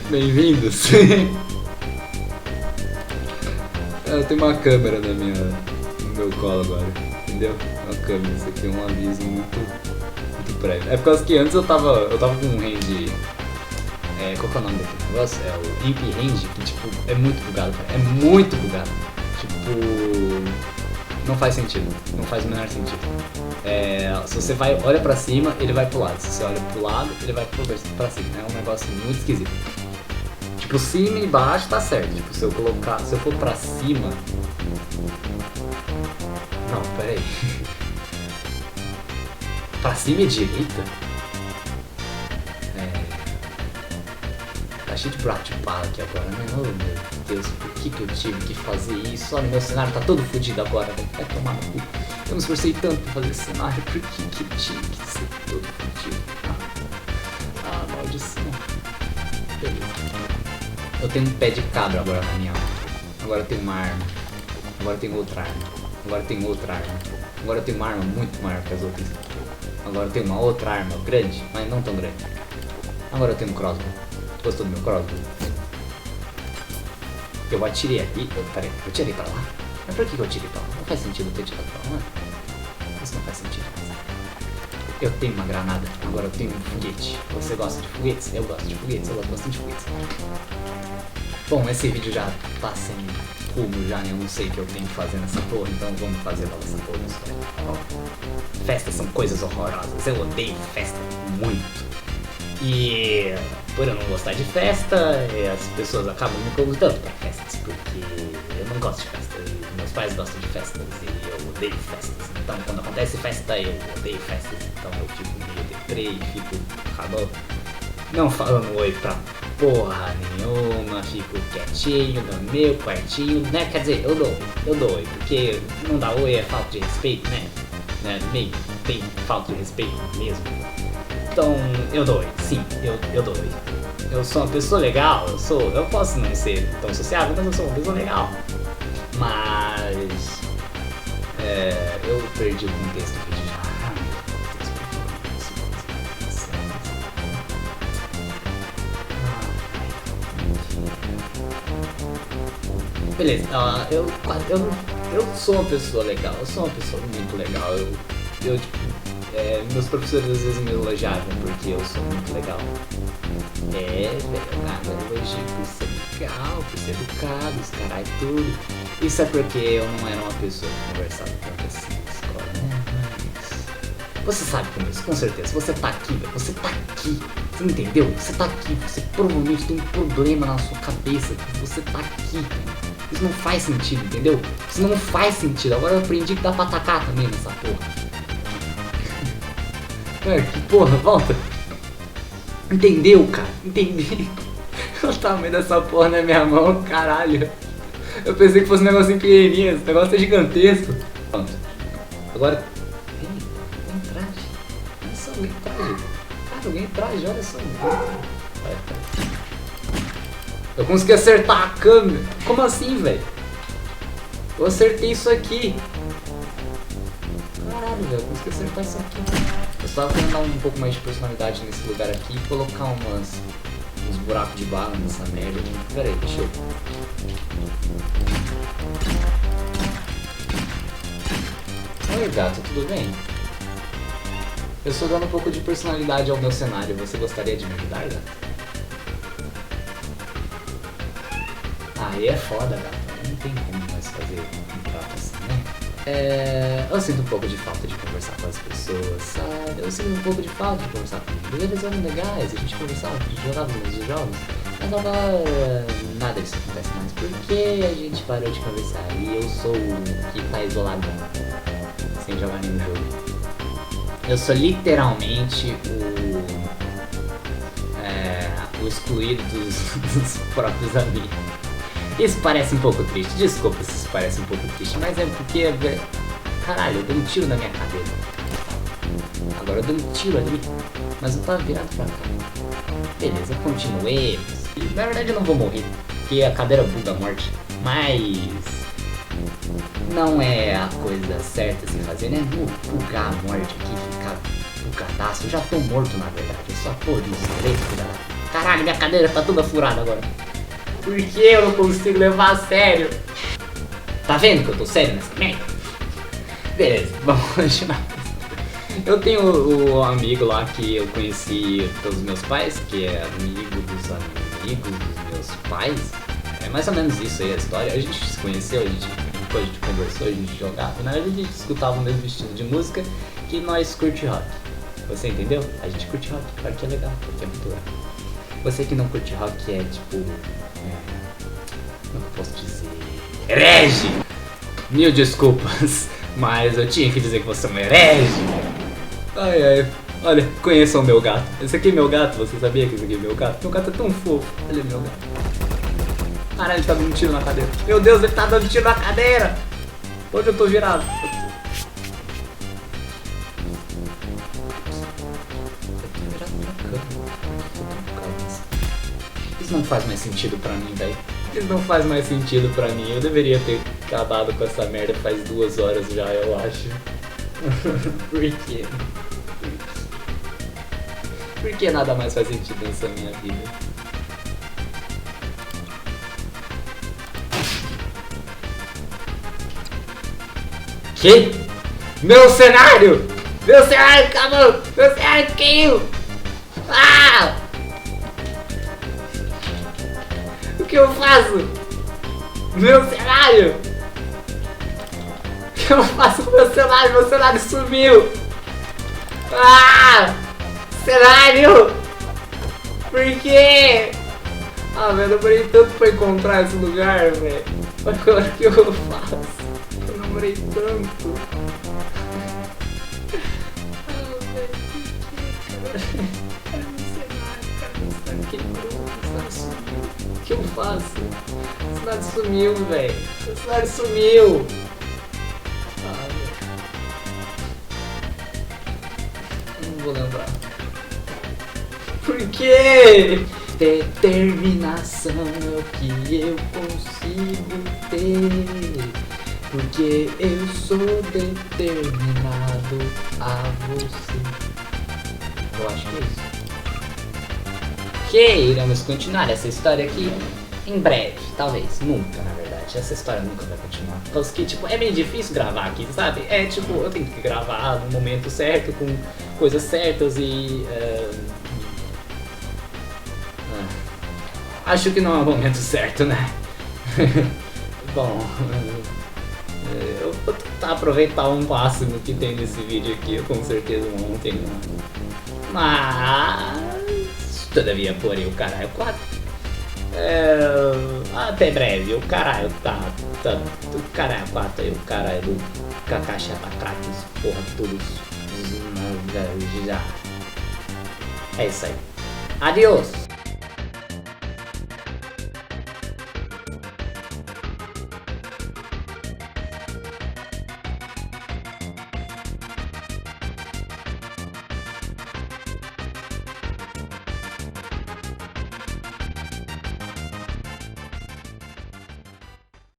Bem-vindos. Eu tenho uma câmera no meu colo agora, entendeu? Uma câmera, isso aqui é um aviso muito prévio. É por causa que antes eu tava com um range. Qual que é o nome daquele negócio? É o Imp Range, que tipo, é muito bugado, cara. É muito bugado. Tipo. Não faz sentido. Não faz o menor sentido. Se você olha pra cima, ele vai pro lado. Se você olha pro lado, ele vai pra cima. É um negócio muito esquisito. Tipo, cima e baixo tá certo. Tipo, se eu for pra cima. Não, pera aí. Pra cima e direita? Tá cheio de prato de pala aqui agora, né? Oh meu Deus, por que eu tive que fazer isso? Olha, meu cenário tá todo fodido agora, vai tomar no cu. Eu me esforcei tanto pra fazer esse cenário, por que eu tive que ser todo fodido? Maldição. Beleza. Eu tenho um pé de cabra agora na minha arma. Agora eu tenho uma arma. Agora eu tenho outra arma. Agora eu tenho outra arma. Agora eu tenho uma arma muito maior que as outras. Agora eu tenho uma outra arma grande, mas não tão grande. Agora eu tenho um crossbow. Gostou do meu crossbow? Eu atirei aqui. Peraí, eu tirei pra lá? Mas por que eu tirei pra lá? Não faz sentido eu ter tirado pra lá, né? Isso não faz sentido. Eu tenho uma granada, agora eu tenho um foguete. Você gosta de foguetes? Eu gosto de foguetes, eu gosto bastante de foguetes. Bom, esse vídeo já tá sem rumo já, eu não sei o que eu tenho que fazer nessa porra, então vamos fazer logo essa porra nessa história. Festas são coisas horrorosas, eu odeio festa muito. E por eu não gostar de festa, as pessoas acabam me convidando para festas, porque eu não gosto de festas, e meus pais gostam de festas e eu odeio festas. Então quando acontece festa, eu odeio festas, então eu fico meio deprê e fico acabando não falando oi pra porra nenhuma, fico quietinho no meu quartinho, né? Quer dizer, eu dou oi, porque não dar oi é falta de respeito, né? Meio falta de respeito mesmo. Então, eu dou oi, sim, eu dou oi. Eu sou uma pessoa legal, eu posso não ser tão sociável, mas eu sou uma pessoa legal. Mas eu perdi o contexto do vídeo já. Beleza, eu sou uma pessoa legal, eu sou uma pessoa muito legal. Meus professores às vezes me elogiavam porque eu sou muito legal. Velho, nada elogio por ser legal, por ser educado, os carai tudo. Isso é porque eu não era uma pessoa que conversava tanto assim na escola, né? Mas você sabe como isso, com certeza. Você tá aqui, velho, você tá aqui. Você entendeu? Você tá aqui, você provavelmente tem um problema na sua cabeça. Você tá aqui. Isso não faz sentido, entendeu? Isso não faz sentido. Agora eu aprendi que dá pra atacar também nessa porra. Que porra, volta. Entendeu, cara? Entendi. O tamanho dessa porra na minha mão, caralho. Eu pensei que fosse um negócio pequenininho, esse negócio é gigantesco. Pronto. Agora. Vem traje. Olha só, vem traje. Cara, alguém traje, olha só. Eu consegui acertar a câmera. Como assim, velho? Eu acertei isso aqui. Caralho, velho, eu consegui acertar isso aqui. Eu só querendo dar um pouco mais de personalidade nesse lugar aqui e colocar uns buracos de bala nessa merda. Pera aí, deixa eu... Oi, gato, tudo bem? Eu estou dando um pouco de personalidade ao meu cenário. Você gostaria de me ajudar, gato? Aí é foda, gato. Não tem como mais fazer um trato assim, né? Eu sinto um pouco de falta de conversar com as pessoas, sabe? Eu sinto um pouco de falta de conversar com eles. Eles eram legais, a gente conversava, a gente jogava os mesmos jogos. Mas agora nada disso acontece mais, porque a gente parou de conversar. E eu sou o que tá isolado, sem jogar nenhum jogo. Eu sou literalmente o excluído dos próprios amigos. Isso parece um pouco triste, desculpa se isso parece um pouco triste, mas é porque, caralho, eu dei um tiro na minha cadeira. Agora eu dei um tiro ali, mas eu tava virado pra cá. Beleza, continuemos. Na verdade eu não vou morrer, porque a cadeira buga a morte, mas não é a coisa certa a se fazer, né? Vou bugar a morte aqui, ficar bugadaço. Eu já tô morto na verdade, eu só tô de esqueleto, filha da caralho, minha cadeira tá toda furada agora. Por que eu não consigo levar a sério? Tá vendo que eu tô sério nessa merda? Beleza, vamos continuar. Eu tenho o amigo lá que eu conheci pelos meus pais, que é amigo dos amigos dos meus pais. É mais ou menos isso aí a história. A gente se conheceu, depois a gente conversou, a gente jogava, né? A gente escutava o mesmo estilo de música que nós curte rock. Você entendeu? A gente curte rock, rock é legal, rock é muito legal. Você que não curte rock é tipo... como eu posso dizer? Herege! Mil desculpas, mas eu tinha que dizer que você é um herege. Ai ai, olha, conheçam o meu gato. Esse aqui é meu gato, você sabia que esse aqui é meu gato? Meu gato é tão fofo, ele é meu gato. Caralho, ele tá dando tiro na cadeira. Meu Deus, ele tá dando tiro na cadeira! Onde eu tô virado? Isso não faz mais sentido pra mim, velho. Isso não faz mais sentido pra mim. Eu deveria ter acabado com essa merda faz 2 horas já, eu acho. Por quê? Por que nada mais faz sentido nessa minha vida? Que? Meu cenário! Meu cenário acabou! Meu cenário caiu! Ah! O que eu faço? Meu cenário! O que eu faço com meu cenário? Meu cenário sumiu! Ah! Cenário! Por quê? Ah, velho, eu demorei tanto pra encontrar esse lugar, velho. Agora o que eu faço? Eu demorei tanto. O que eu faço? O cenário sumiu, velho. O cenário sumiu. Ah, velho. Não vou lembrar. Por quê? Determinação é o que eu consigo ter. Porque eu sou determinado a você. Eu acho que é isso. Ok, iremos continuar essa história aqui em breve. Talvez, nunca, na verdade. Essa história nunca vai continuar. Por causa que, tipo, é meio difícil gravar aqui, sabe? É tipo, eu tenho que gravar no momento certo, com coisas certas e... acho que não é o momento certo, né? Bom... eu vou tentar aproveitar o máximo que tem nesse vídeo aqui, eu com certeza não tenho. Mas... todavia, porém, o caralho 4. Até breve, o caralho o caralho 4 aí, o caralho do Kakashi Atacrates, porra, todos. Já. É isso aí. Adiós!